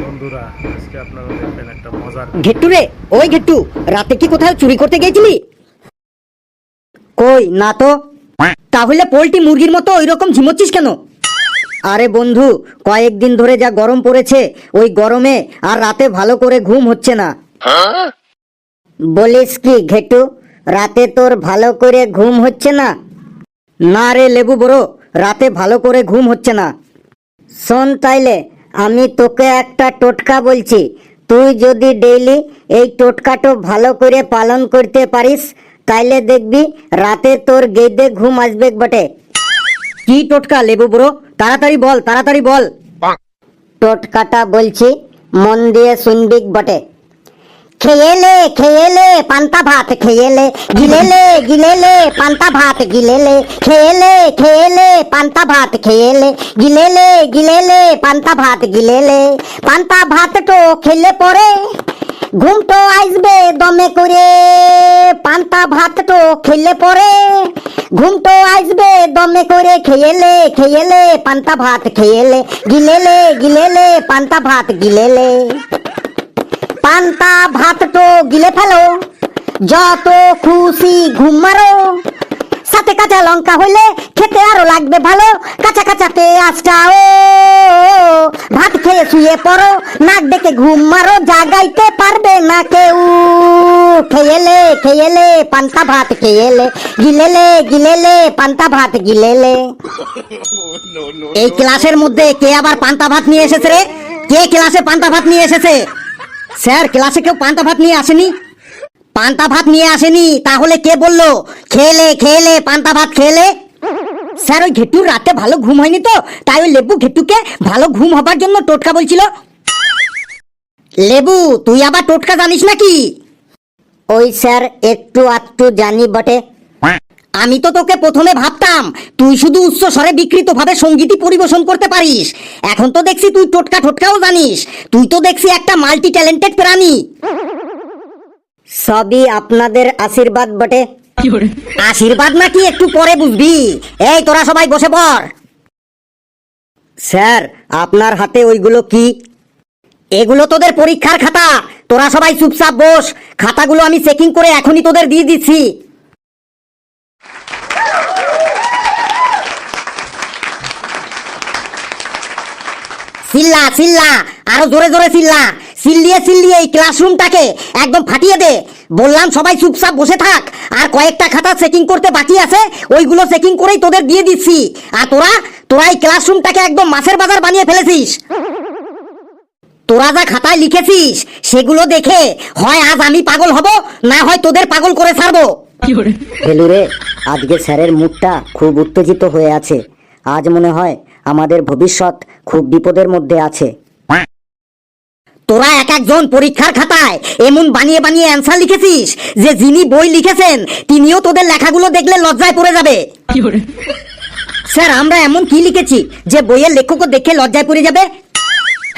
বন্ধুরা, আজকে আপনারা দেখবেন একটা মজার। ঘেট্টু রে, ওই ঘেট্টু, রাতে কি কোথাও চুরি করতে গেছিলি? কই না তো। তাহলে পোল্ট্রি মুরগির মতো ওই রকম ঝিমোচ্ছিস কেন? আরে বন্ধু, কয়েকদিন ধরে যা গরম পড়েছে, ওই গরমে আর রাতে ভালো করে ঘুম হচ্ছে না। বলিস কি ঘেটু, রাতে তোর ভালো করে ঘুম হচ্ছে না? না রে লেবু বড়, রাতে ভালো করে ঘুম হচ্ছে না। শোন তাইলে, আমি তোকে একটা টোটকা বলছি, তুই যদি ডেইলি এই টোটকাটা ভালো করে পালন করতে পারিস, তাইলে দেখবি রাতে তোর গেদে ঘুম আসবে বটে। কি টোটকা লেবু বড়, তাড়াতাড়ি বল, তাড়াতাড়ি বল। টোটকাটা বলছি, মন দিয়ে শুনবি বটে। খেয়েলে পান্তা ভাত খেয়েলে, গিলেলে পান্তা ভাত গিলেলে, খেয়েলে পান্তা ভাত খেয়েলে, গিলেলে পান্তা ভাত গিলেলে। পান্তা ভাত তো খেলে পরে ঘুম তো আসবে দমে করে। পান্তা ভাত তো খেলে পরে ঘুম তো আসবে দমে করে। খেয়েলে পান্তা ভাত খেয়েলে, গিলেলে পান্তা ভাত গিলেলে। পান্তা ভাত তো গিলে ফেলো, যত খুশি ঘুম মারো। সাথে কাঁচা লঙ্কা হইলে খেতে আরো লাগবে ভালো। কাঁচা কাঁচা পেঁয়াজটাও ভাত খেয়ে শুয়ে পড়ো। নাক ডেকে ঘুম মারো, জাগাইতে পারবে না কেউ। খেয়েলে পান্তা ভাত খেয়েলে, গিলেলে পান্তা ভাত গিলেলে। এই ক্লাসের মধ্যে কে আবার পান্তা ভাত নিয়ে এসেছে রে? কে ক্লাসে পান্তা ভাত নিয়ে এসেছে? স্যার, ক্লাসে কেউ পান্তা ভাত নিয়ে আসেনি। পান্তা ভাত নিয়ে আসেনি তাহলে কে বললো খেলে পান্তা ভাত খেলে? স্যার, ওই ঘেটুর রাতে ভালো ঘুম হয়নি তো, তাই ওই লেবু ঘেটুকে ভালো ঘুম হবার জন্য টোটকা বলছিল। লেবু, তুই আবার টোটকা জানিস নাকি? ওই স্যার, একটু আধটু জানি বটে। আমি তো তোকে প্রথমে ভাবতাম তুই শুধু উচ্চ স্বরে বিকৃত ভাবে সঙ্গীতই পরিবেশন করতে পারিস। এখন তো দেখছি তুই টোটকাও জানিস। তুই তো দেখছি একটা মাল্টি ট্যালেন্টেড প্রাণী। সবই আপনাদের আশীর্বাদ বটে। আশীর্বাদ নাকি একটু পরে বুঝবি। এই তোরা সবাই বসে পড়। স্যার, আপনার হাতে ওইগুলো কি? এগুলো তোদের পরীক্ষার খাতা। তোরা সবাই চুপচাপ বস। খাতাগুলো আমি চেকিং করে এখনই তোদের দিয়ে দিচ্ছি। চিল্লা আরো জোরে জোরে চিল্লিয়ে এই ক্লাসরুমটাকে একদম ফাটিয়ে দে। বললাম সবাই চুপচাপ বসে থাক। আর কয়েকটা খাতা চেকিং করতে বাকি আছে, ওইগুলো চেকিং করেই তোদের দিয়ে দিচ্ছি। আর তোরা এই ক্লাসরুমটাকে একদম মাছের বাজার বানিয়ে ফেলেছিস। তোরা যা খাতায় লিখেছিস সেগুলো দেখে হয় আজ আমি পাগল হব, না হয় তোদের পাগল করে ছাড়বো। ফেলুরে, আজকে স্যারের মুডটা খুব উত্তেজিত হয়ে আছে। আজ মনে হয় আমাদের ভবিষ্যৎ খুব বিপদের মধ্যে আছে। তোরা এক একজন পরীক্ষার খাতায় এমন বানিয়ে অ্যান্সার লিখেছিস যে যিনি বই লিখেছেন তিনিও তোদের লেখাগুলো দেখলে লজ্জায় পড়ে যাবে। স্যার, আমরা এমন কি লিখেছি যে বইয়ের লেখকও দেখে লজ্জায় পড়ে যাবে?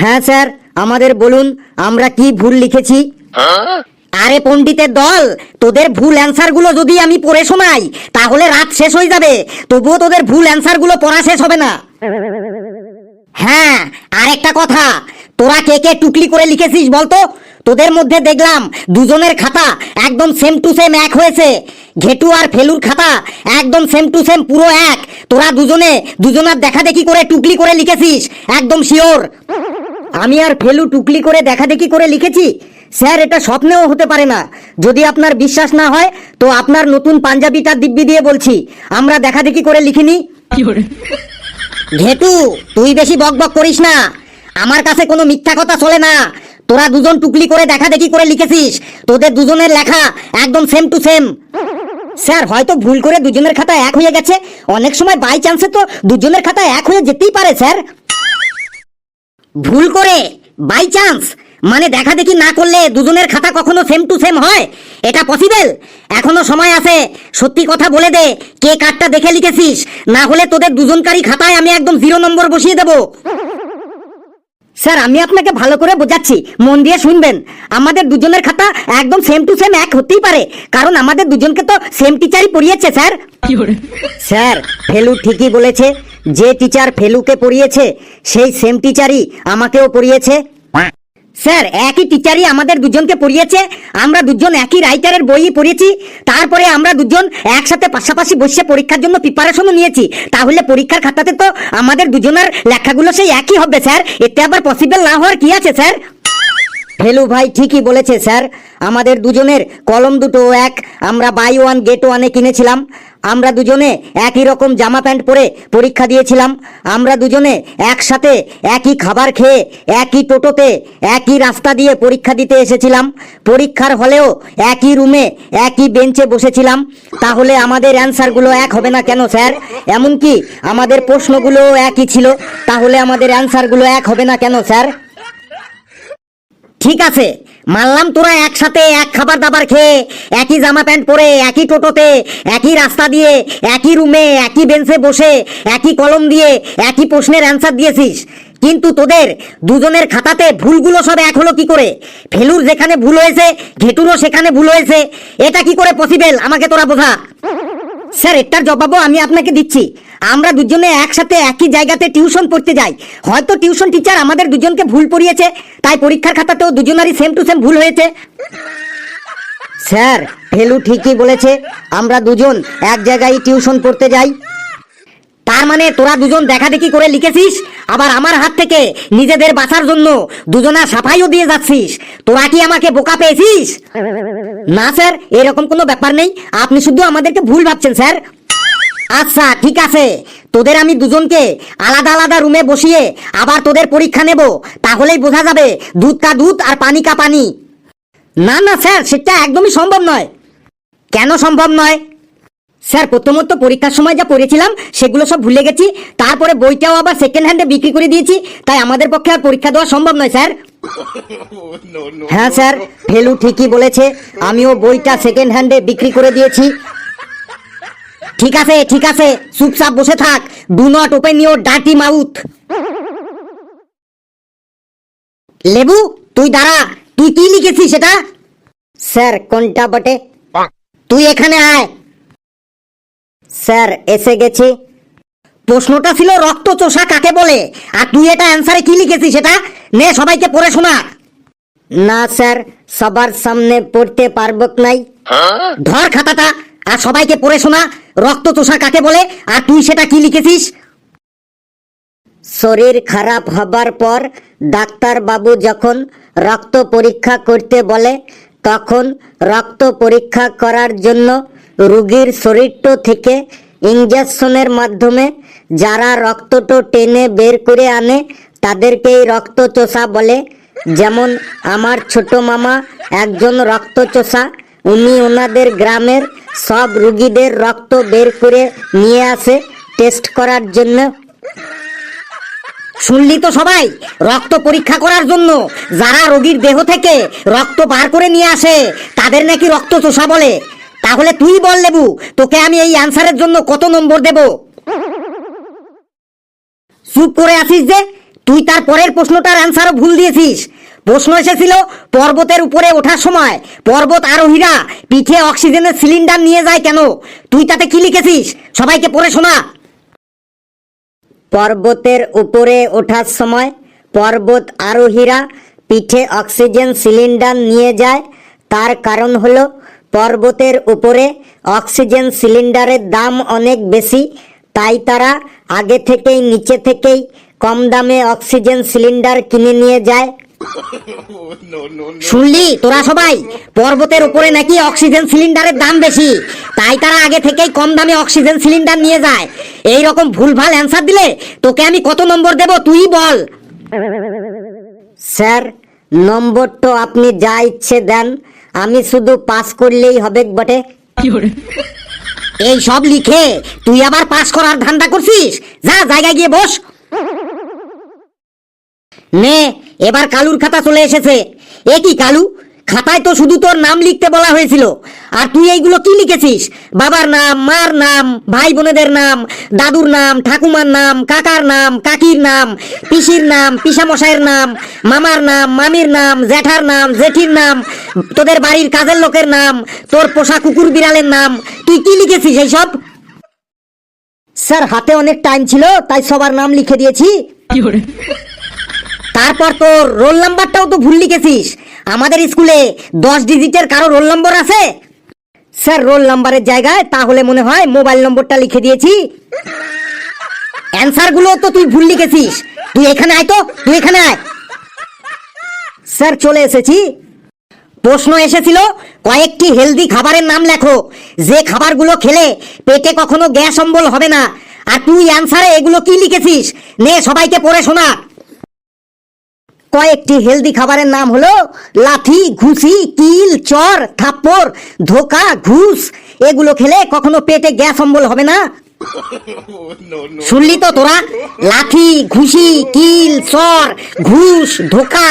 হ্যাঁ স্যার, আমাদের বলুন আমরা কি ভুল লিখেছি। আরে পণ্ডিতের দল, তোদের ভুল অ্যান্সারগুলো যদি আমি পড়ে শোনাই তাহলে রাত শেষ হয়ে যাবে, তবুও তোদের ভুল অ্যান্সারগুলো পড়া শেষ হবে না। হ্যাঁ, আর একটা কথা, তোরা কে কে টুকলি করে লিখেছিস বলতো? তোদের মধ্যে দেখলাম দুজনের খাতা একদম সেম টু সেম এক হয়েছে। ঘেটু আর ফেলুর খাতা একদম সেম টু সেম পুরো এক। তোরা দুজনার দেখা দেখি করে টুকলি করে লিখেছিস, একদম শিওর। আমি আর ফেলু টুকলি করে দেখা দেখি করে লিখেছি? স্যার, এটা স্বপ্নেও হতে পারে না। যদি আপনার বিশ্বাস না হয় তো আপনার নতুন পাঞ্জাবিটা দিব্যি দিয়ে বলছি, আমরা দেখা দেখি করে লিখিনি। ঘেটু, তুই বেশি বকবক করিস না। আমার কাছে কোনো মিথ্যা কথা চলে না। তোরা দুজন টুকলি করে দেখা দেখি করে লিখেছিস, তোদের দুজনের লেখা একদম সেম টু সেম। স্যার, হয়তো ভুল করে দুজনের খাতা এক হয়ে গেছে। অনেক সময় বাই চান্সে তো দুজনের খাতা এক হয়ে যেতেই পারে স্যার। ভুল করে বাই চান্স মানে দেখা দেখি না করলে দুজনের খাতা কখনো সেম টু সেম হয়? এটা পসিবল? এখনো সময় আছে, সত্যি কথা বলে দে কে কার্ডটা দেখে লিখেছিস, না হলে তোদের দুজনকারই খাতায় আমি একদম 0 নম্বর বসিয়ে দেব। স্যার, আমি আপনাকে ভালো করে বোঝাচ্ছি, মন দিয়ে শুনবেন। আমাদের দুজনের খাতা একদম সেম টু সেম এক হতেই পারে, কারণ আমাদের দুজনকে তো সেম টিচারই পড়িয়েছে স্যার। স্যার, ফেলু ঠিকই বলেছে। যে টিচার ফেলুকে পড়িয়েছে সেই সেম টিচারই আমাকেও পড়িয়েছে। স্যার একই টিচারই আমাদের দুজনকে পড়িয়েছে, আমরা দুজন একই রাইটারের বইই পড়েছি, তারপরে আমরা দুজন একসাথে পাশাপাশি বসে পরীক্ষার জন্য প্রিপারেশনও নিয়েছি, তাহলে পরীক্ষার খাতাতে তো আমাদের দুজনের লেখাগুলো সেই একই হবে স্যার, এতে আবার পসিবল না হওয়ার কি আছে স্যার? ফেলু ভাই ঠিকই বলেছে স্যার, আমাদের দুজনের কলম দুটো এক, আমরা বাই ওয়ান গেট ওয়ানে কিনেছিলাম, আমরা দুজনে একই রকম জামা প্যান্ট পরে পরীক্ষা দিয়েছিলাম, আমরা দুজনে একসাথে একই খাবার খেয়ে একই টোটোতে একই রাস্তা দিয়ে পরীক্ষা দিতে এসেছিলাম, পরীক্ষার হলেও একই রুমে একই বেঞ্চে বসেছিলাম, তাহলে আমাদের অ্যান্সারগুলো এক হবে না কেন স্যার? এমনকি আমাদের প্রশ্নগুলোও একই ছিল, তাহলে আমাদের অ্যান্সারগুলো এক হবে না কেন স্যার? ঠিক আছে, মানলাম তোরা একসাথে এক খাবার দাবার খেয়ে একই জামা প্যান্ট পরে একই টোটোতে একই রাস্তা দিয়ে একই রুমে একই বেঞ্চে বসে একই কলম দিয়ে একই প্রশ্নের অ্যান্সার দিয়েছিস, কিন্তু তোদের দুজনের খাতাতে ভুলগুলো সব এক হলো কি করে? ফেলুর যেখানে ভুল হয়েছে ঘেটুরও সেখানে ভুল হয়েছে, এটা কি করে পসিবল? আমাকে তোরা বোঝা। স্যার এটার জবাবও আমি আপনাকে দিচ্ছি, আমরা দুজনে একসাথে একই জায়গাতে টিউশন পড়তে যাই, হয়তো টিউশন টিচার আমাদের দুজনকে ভুল পড়িয়েছে, তাই পরীক্ষার খাতাতেও দুজনারই সেম টু সেম ভুল হয়েছে। স্যার ফেলু ঠিকই বলেছে, আমরা দুজন এক জায়গায় টিউশন পড়তে যাই, তার মানে তোরা দুজন দেখাদেখি করে লিখেছিস, আবার আমার হাত থেকে নিজেদের বাঁচার জন্য দুজনা সাফাইও দিয়ে যাচ্ছিস, তোরা কি আমাকে বোকা পেয়েছিস? না স্যার, এরকম কোনো ব্যাপার নেই, আপনি শুধু আমাদেরকে ভুল ভাবছেন স্যার। আচ্ছা ঠিক আছে, তোদের আমি দুজনকে আলাদা আলাদা রুমে বসিয়ে আবার তোদের পরীক্ষা নেব, তাহলেই বোঝা যাবে দুধ কা দুধ আর পানি কা পানি। না না স্যার, সেটা একদমই সম্ভব নয়। কেন সম্ভব নয়? স্যার প্রথমত পরীক্ষার সময় যা পড়েছিলাম সেগুলো সব ভুলে গেছি, তারপরে বইটাও আবার সেকেন্ড হ্যান্ডে বিক্রি করে দিয়েছি, তাই আমাদের পক্ষে আর পরীক্ষা দেওয়া সম্ভব নয় স্যার। হ্যাঁ স্যার, ফেলু ঠিকই বলেছে, আমিও বইটা সেকেন্ড হ্যান্ডে বিক্রি করে দিয়েছি। ঠিক আছে ঠিক আছে, চুপচাপ বসে থাক, do not open your dirty mouth. লেবু তুই দাঁড়া, তুই কি লিখেছিস সেটা? স্যার কোনটা বটে? তুই এখানে আয়। স্যার এসে গেছি। প্রশ্নটা ছিল রক্ত চোষা কাকে বলে, আর তুই এটা অ্যান্সারে কি লিখেছিস সেটা নে সবাইকে পড়ে শোনা। না স্যার, সবার সামনে পড়তে পারবো নাই। ধর খাতাটা আর সবাইকে পড়ে শোনা, রক্ত চোষা কাকে বলে আর তুই সেটা কি লিখেছিস। শরীর খারাপ হবার পর ডাক্তার বাবু যখন রক্ত পরীক্ষা করতে বলে, তখন রক্ত পরীক্ষা করার জন্য রোগীর শরীরটো থেকে ইঞ্জেকশনের মাধ্যমে যারা রক্তটো টেনে বের করে আনে তাদেরকেই রক্ত চোষা বলে। যেমন আমার ছোট মামা একজন রক্ত চোষা, উনি ওনাদের গ্রামের সব রুগীদের রক্ত বের করে নিয়ে আসে টেস্ট করার জন্য। শুনলি তো সবাই, রক্ত পরীক্ষা করার জন্য যারা রোগীর দেহ থেকে রক্ত বার করে নিয়ে আসে তাদের নাকি রক্ত চোষা বলে। তাহলে তুই বল লেবু, তোকে আমি এই অ্যান্সারের জন্য কত নম্বর দেব? চুপ করে আছিস যে, তুই তার পরের প্রশ্নটার অ্যান্সারও ভুল দিয়েছিস। প্রশ্ন এসেছিল পর্বতের উপরে ওঠার সময় পর্বত আরোহীরা পিঠে অক্সিজেনের সিলিন্ডার নিয়ে যায় কেন, তুই তাতে কি লিখেছিস সবাইকে পড়ে শোনা। পর্বতের উপরে ওঠার সময় পর্বত আরোহীরা পিঠে অক্সিজেন সিলিন্ডার নিয়ে যায়, তার কারণ হলো পর্বতের উপরে অক্সিজেন সিলিন্ডারের দাম অনেক বেশি, তাই তারা আগে থেকেই নিচে থেকেই কম দামে অক্সিজেন সিলিন্ডার কিনে নিয়ে যায়। শুনলি তোরা সবাই, পর্বতের উপরে নাকি অক্সিজেন সিলিন্ডারের দাম বেশি, তাই তারা আগে থেকেই কম দামে অক্সিজেন সিলিন্ডার নিয়ে যায়। এই রকম ভুলভাল অ্যান্সার দিলে তোকে আমি কত নম্বর দেব তুই বল। স্যার নম্বর তো আপনি যা ইচ্ছে দেন, আমি শুধু পাস করলেই হবে বটে। এই সব লিখে তুই আবার পাস করার ধান্দা করছিস? যা জায়গায় গিয়ে বস। নে এবার কালুর খাতা চলে এসেছে। এ কি কালু, খাতায় তো শুধু তোর নাম লিখতে বলা হয়েছিল, আর তুই এইগুলো কি লিখেছিস? বাবার নাম, মার নাম, ভাই বোনেদের নাম, দাদুর নাম, ঠাকুমার নাম, কাকার নাম, কাকির নাম, পিসির নাম, পিসামশাইয়ের নাম, মামার নাম, মামির নাম, জ্যাঠার নাম, জেঠির নাম, তোদের বাড়ির কাজের লোকের নাম, তোর পোষা কুকুর বিড়ালের নাম, তুই কি লিখেছিস এইসব? স্যার হাতে অনেক টাইম ছিল তাই সবার নাম লিখে দিয়েছি। তারপর তোর রোল নাম্বারটাও তো ভুল লিখেছিস। আমাদের স্কুলে 10 ডিজিটের কারো রোল নম্বর আছে? স্যার রোল নাম্বারের জায়গায় তাহলে মনে হয় মোবাইল নম্বরটা লিখে দিয়েছি। অ্যান্সার গুলো তো তুই ভুল লিখেছিস। তুই এখানে আয় তো, তুই এখানে আয়। স্যার চলে এসেছি। প্রশ্ন এসেছিল কয়েকটি হেলদি খাবারের নাম লেখো, যে খাবারগুলো খেলে পেটে কখনো গ্যাস অম্বল হবে না। আর তুই অ্যান্সারে এগুলো কি লিখেছিস? নে সবাইকে পড়ে শোনা। কয়েকটি হেলদি খাবারের নাম হলো লাথি, ঘুষি, কিল, চর, থাপ্পড়, ধোকা, ঘুষ। এগুলো খেলে কখনো পেটে গ্যাস অম্বল হবে না। শুনলি তো তোরা? লাথি, ঘুষি, কিল, চর, ঘুষ, ধোকা,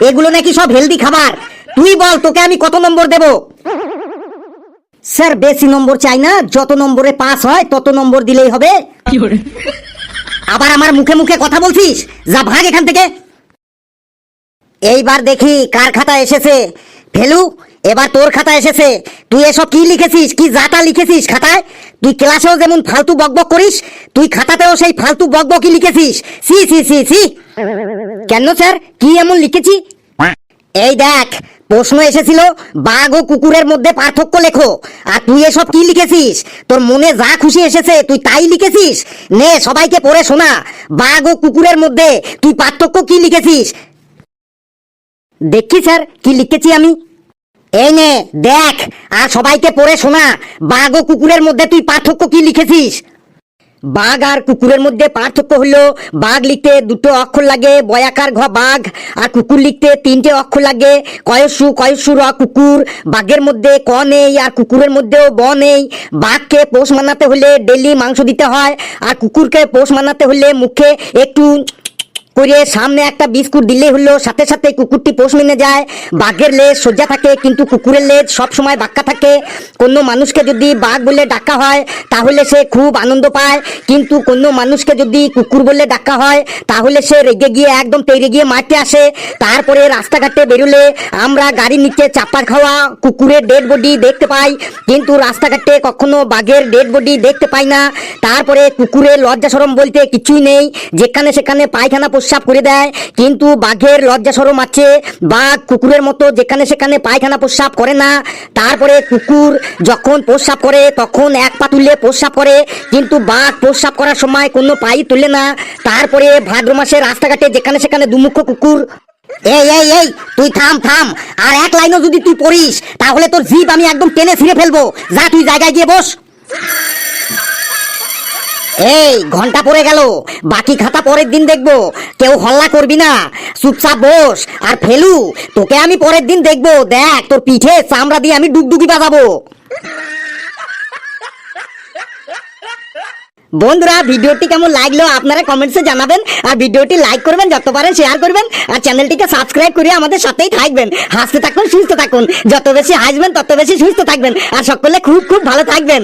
এগুলো নাকি সব হেলদি খাবার। তুই বল তোকে আমি কত নম্বর দেব? স্যার বেশি নম্বর চাই না, যত নম্বরে পাস হয় তত নম্বর দিলেই হবে। আবার আমার মুখে মুখে কথা বলছিস? যা ভাগ এখান থেকে। এইবার দেখি কার খাতা এসেছে। ফেলু, এবার তোর খাতা এসেছে। তুই এসব কি লিখেছিস? কি যাতা লিখেছিস খাতায়? তুই ক্লাসেও যেমন ফালতু বকবক করিস, তুই খাতাতেও সেই ফালতু বকবকই লিখেছিস। সি সি সি সি। কেন স্যার, কি এমন লিখেছি? এই দেখ, প্রশ্ন এসেছিল বাঘ ও কুকুরের মধ্যে পার্থক্য লেখো, আর তুই এসব কি লিখেছিস? তোর মনে যা খুশি এসেছে তুই তাই লিখেছিস। নে সবাইকে পড়ে শোনা, বাঘ ও কুকুরের মধ্যে তুই পার্থক্য কি লিখেছিস। দেখি স্যার কি লিখেছি আমি। এই নে দেখ, আর সবাইকে পড়ে শোনা, বাঘ ও কুকুরের মধ্যে তুই পার্থক্য কি লিখেছিস। বাঘ আর কুকুরের মধ্যে পার্থক্য হলো বাঘ লিখতে 2টো অক্ষর লাগে বয়াকার ঘ বাঘ, আর কুকুর লিখতে 3টে অক্ষর লাগে কয়সু কয়সু র কুকুর। বাঘের মধ্যে ক নেই আর কুকুরের মধ্যেও ব নেই। বাঘকে পোষ মানাতে হলে ডেলি মাংস দিতে হয়, আর কুকুরকে পোষ মানাতে হলে মুখে একটু করে সামনে একটা বিস্কুট দিলেই হলো, সাথে সাথে কুকুরটি পোষ মেনে যায়। বাঘের লেজ সোজা থাকে কিন্তু কুকুরের লেজ সব সময় বাঁকা থাকে। কোনো মানুষকে যদি বাঘ বলে ডাকা হয় তাহলে সে খুব আনন্দ পায়, কিন্তু কোনো মানুষকে যদি কুকুর বলে ডাকা হয় তাহলে সে রেগে গিয়ে একদম তেড়ে গিয়ে মারতে আসে। তারপরে রাস্তাঘাটে বেরোলে আমরা গাড়ির নিচে চাপা খাওয়া কুকুরের ডেড বডি দেখতে পাই, কিন্তু রাস্তাঘাটে কখনো বাঘের ডেড বডি দেখতে পাই না। তারপরে কুকুরের লজ্জা শরম বলতে কিছুই নেই, যেখানে সেখানে পায়খানা প্রস্রাব করে দেয়, কিন্তু বাঘের লজ্জা শরম আছে। বাঘ কুকুরের মতো যেখানে সেখানে পায়খানা প্রস্রাব করে না। তারপরে কুকুর যখন প্রস্রাব করে তখন এক পা তুলে প্রস্রাব করে, কিন্তু বাঘ প্রস্রাব করার সময় কোনো পাই তুলে না। তারপরে ভাদ্র মাসে রাস্তাঘাটে যেখানে সেখানে দুমুখ কুকুর। এই এই এই তুই থাম থাম, আর এক লাইনও যদি তুই পড়িস তাহলে তোর জিভ আমি একদম টেনে ছিঁড়ে ফেলবো। যা তুই জায়গায় গিয়ে বস। এই ঘন্টা পড়ে গেল, বাকি খাতা পরের দিন দেখবো, কেউ হল্লা করবি না, চুপচাপ বস। আর ফেলু, তোকে আমি পরের দিন দেখবো, দেখ তোর পিঠে চামড়া দিয়ে আমি ডুগডুগি বাজাবো। বন্ধুরা ভিডিওটি কেমন লাগলো আপনারা কমেন্টসে জানাবেন, আর ভিডিওটি লাইক করবেন, যত পারেন শেয়ার করবেন, আর চ্যানেলটিকে সাবস্ক্রাইব করে আমাদের সাথেই থাকবেন। হাসতে থাকুন, সুস্থ থাকুন, যত বেশি হাসবেন তত বেশি সুস্থ থাকবেন, আর সকলে খুব খুব ভালো থাকবেন।